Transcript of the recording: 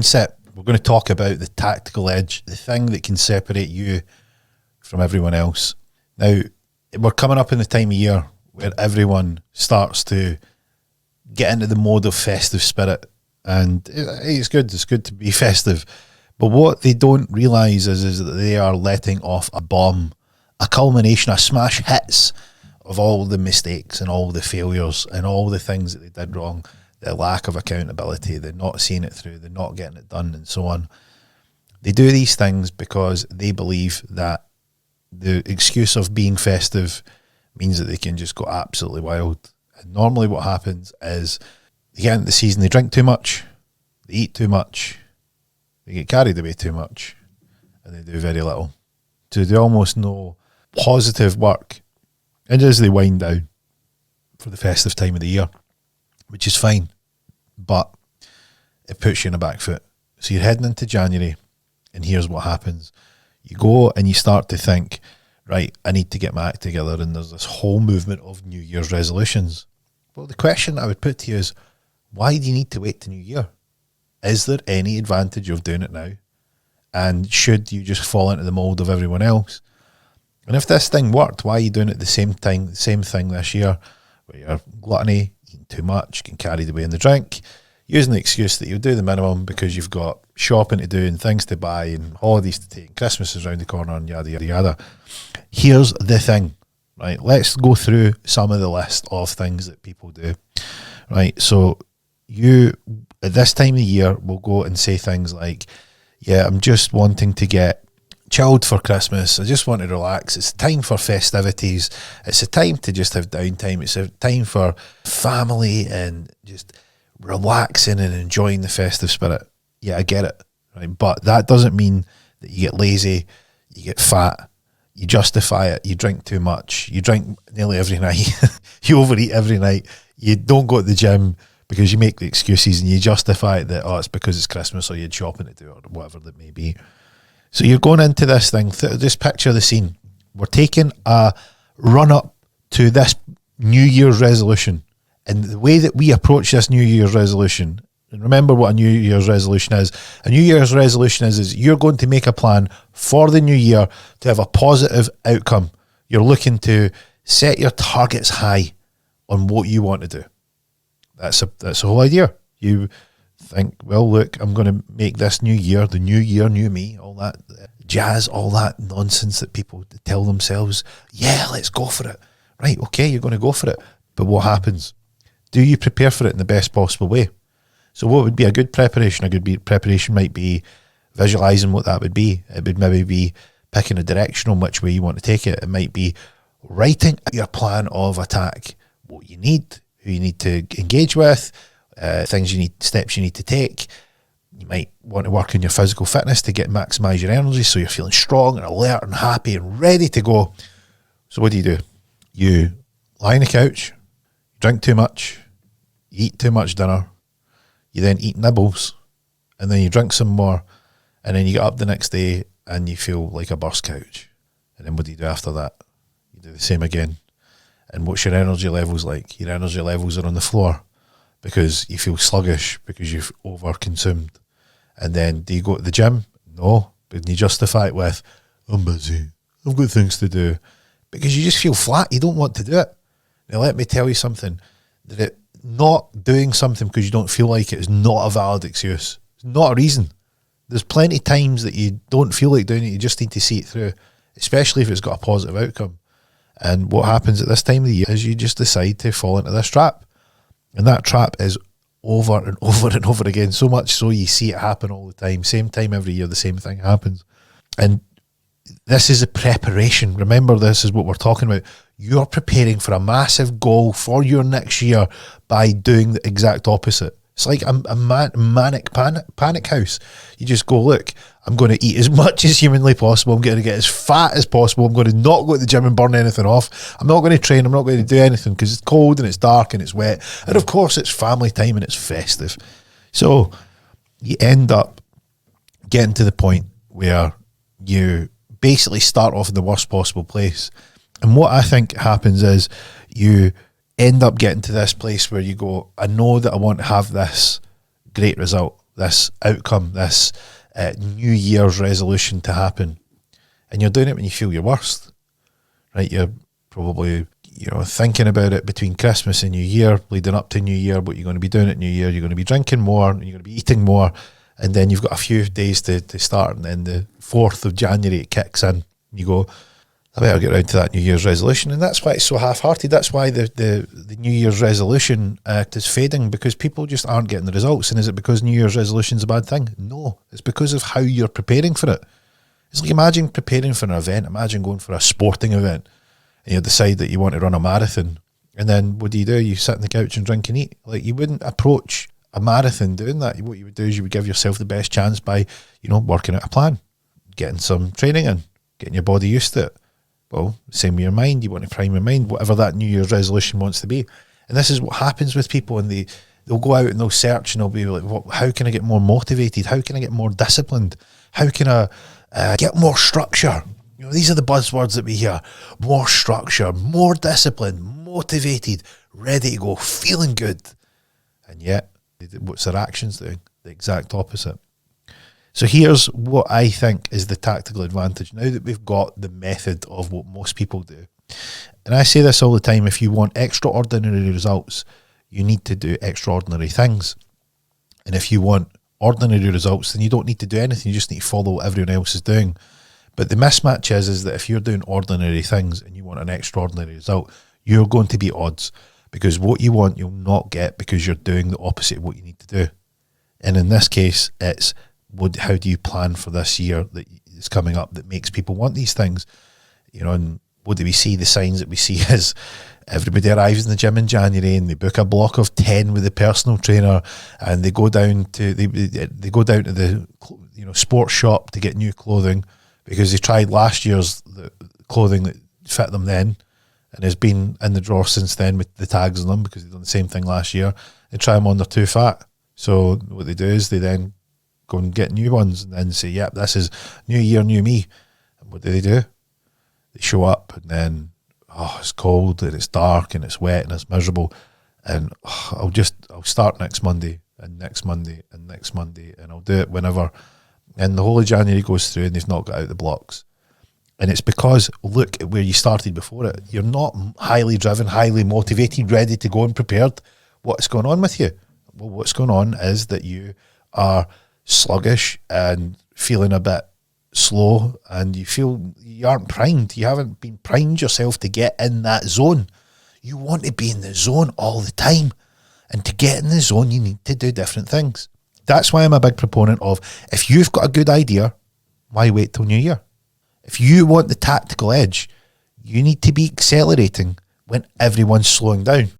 Set. We're going to talk about the tactical edge, the thing that can separate you from everyone else. Now, we're coming up in the time of year where everyone starts to get into the mode of festive spirit, and it's good. It's good to be festive. But what they don't realise is that they are letting off a bomb, a culmination, a smash hits of all the mistakes and all the failures and all the things that they did wrong. The lack of accountability, they're not seeing it through, they're not getting it done, and so on. They do these things because they believe that the excuse of being festive means that they can just go absolutely wild. And normally what happens is they get into the season, they drink too much, they eat too much, they get carried away too much, and they do very little. So they almost no positive work. And as they wind down for the festive time of the year, which is fine, but it puts you in a back foot. So you're heading into January, and here's what happens. You go and you start to think, right, I need to get my act together, and there's this whole movement of New Year's resolutions. Well, the question I would put to you is, why do you need to wait to New Year? Is there any advantage of doing it now? And should you just fall into the mould of everyone else? And if this thing worked, why are you doing it the same thing this year, where you're gluttony, eating too much, getting carried away in the drink, using the excuse that you'll do the minimum because you've got shopping to do and things to buy and holidays to take, and Christmas is around the corner and yada, yada, yada. Here's the thing, right? Let's go through some of the list of things that people do, right? So you, at this time of the year, will go and say things like, yeah, I'm just wanting to get chilled for Christmas. I just want to relax. It's time for festivities. It's a time to just have downtime. It's a time for family and just relaxing and enjoying the festive spirit. Yeah, I get it, right? But that doesn't mean that you get lazy, you get fat, you justify it, you drink too much, you drink nearly every night, you overeat every night, you don't go to the gym because you make the excuses and you justify it that, oh, it's because it's Christmas or you had shopping to do or whatever that may be. So you're going into this thing, just picture the scene. We're taking a run-up to this New Year's resolution. And the way that we approach this New Year's resolution, and remember what a New Year's resolution is. A New Year's resolution is you're going to make a plan for the new year to have a positive outcome. You're looking to set your targets high on what you want to do. That's the whole idea. You think, well, look, I'm going to make this new year, the new year, new me, all that jazz, all that nonsense that people tell themselves. Yeah, let's go for it. Right, okay, you're going to go for it. But what happens? Do you prepare for it in the best possible way? So what would be a good preparation? A good preparation might be visualising what that would be. It would maybe be picking a direction on which way you want to take it. It might be writing your plan of attack, what you need, who you need to engage with, things you need, steps you need to take. You might want to work on your physical fitness to maximise your energy so you're feeling strong and alert and happy and ready to go. So what do? You lie on the couch, drink too much, you eat too much dinner, you then eat nibbles, and then you drink some more, and then you get up the next day and you feel like a burst couch. And then what do you do after that? You do the same again. And what's your energy levels like? Your energy levels are on the floor because you feel sluggish because you've over-consumed. And then do you go to the gym? No. But you justify it with, I'm busy, I've got things to do. Because you just feel flat, you don't want to do it. Now let me tell you something, that not doing something because you don't feel like it is not a valid excuse. It's not a reason. There's plenty of times that you don't feel like doing it, you just need to see it through, especially if it's got a positive outcome. And what happens at this time of the year is you just decide to fall into this trap. And that trap is over and over and over again, so much so you see it happen all the time. Same time every year, the same thing happens. And this is a preparation. Remember, this is what we're talking about. You're preparing for a massive goal for your next year by doing the exact opposite. It's like a manic panic house. You just go, look, I'm going to eat as much as humanly possible. I'm going to get as fat as possible. I'm going to not go to the gym and burn anything off. I'm not going to train. I'm not going to do anything because it's cold and it's dark and it's wet. And of course, it's family time and it's festive. So you end up getting to the point where you basically start off in the worst possible place. And what I think happens is you end up getting to this place where you go, I know that I want to have this great result. this outcome, this New Year's resolution to happen. And you're doing it when you feel your worst, right? You're probably, thinking about it between Christmas and New Year, leading up to New Year, what you're going to be doing at New Year. You're going to be drinking more, and you're going to be eating more, and then you've got a few days to start, and then the 4th of January it kicks in. You go, I better get around to that New Year's resolution. And that's why it's so half-hearted. That's why the New Year's resolution act is fading, because people just aren't getting the results. And is it because New Year's resolution is a bad thing? No, it's because of how you're preparing for it. It's like, imagine preparing for an event. Imagine going for a sporting event and you decide that you want to run a marathon. And then what do? You sit on the couch and drink and eat. Like, you wouldn't approach a marathon doing that. What you would do is you would give yourself the best chance by, working out a plan, getting some training in, getting your body used to it. Well, same with your mind. You want to prime your mind, whatever that New Year's resolution wants to be. And this is what happens with people, and they'll go out and they'll search and they'll be like, how can I get more motivated? How can I get more disciplined? How can I get more structure? These are the buzzwords that we hear. More structure, more discipline, motivated, ready to go, feeling good. And yet, what's their actions doing? The exact opposite. So here's what I think is the tactical advantage now that we've got the method of what most people do. And I say this all the time, if you want extraordinary results, you need to do extraordinary things. And if you want ordinary results, then you don't need to do anything. You just need to follow what everyone else is doing. But the mismatch is that if you're doing ordinary things and you want an extraordinary result, you're going to be at odds, because what you want, you'll not get, because you're doing the opposite of what you need to do. And in this case, it's how do you plan for this year that is coming up that makes people want these things? And what do we see? The signs that we see is everybody arrives in the gym in January and they book a block of 10 with the personal trainer, and they go down to the sports shop to get new clothing because they tried last year's clothing that fit them then and has been in the drawer since then with the tags on them because they've done the same thing last year. They try them on, they're too fat. So what they do is they then go and get new ones and then say, yep, this is new year, new me. And what do? They show up and then, it's cold and it's dark and it's wet and it's miserable. And I'll start next Monday and next Monday and next Monday, and I'll do it whenever. And the whole of January goes through and they've not got out the blocks. And it's because, look at where you started before it. You're not highly driven, highly motivated, ready to go and prepared. What's going on with you? Well, what's going on is that you are sluggish and feeling a bit slow, and you feel you aren't primed. You haven't been primed yourself to get in that zone. You want to be in the zone all the time. And to get in the zone, you need to do different things. That's why I'm a big proponent of, if you've got a good idea, why wait till New Year? If you want the tactical edge, you need to be accelerating when everyone's slowing down.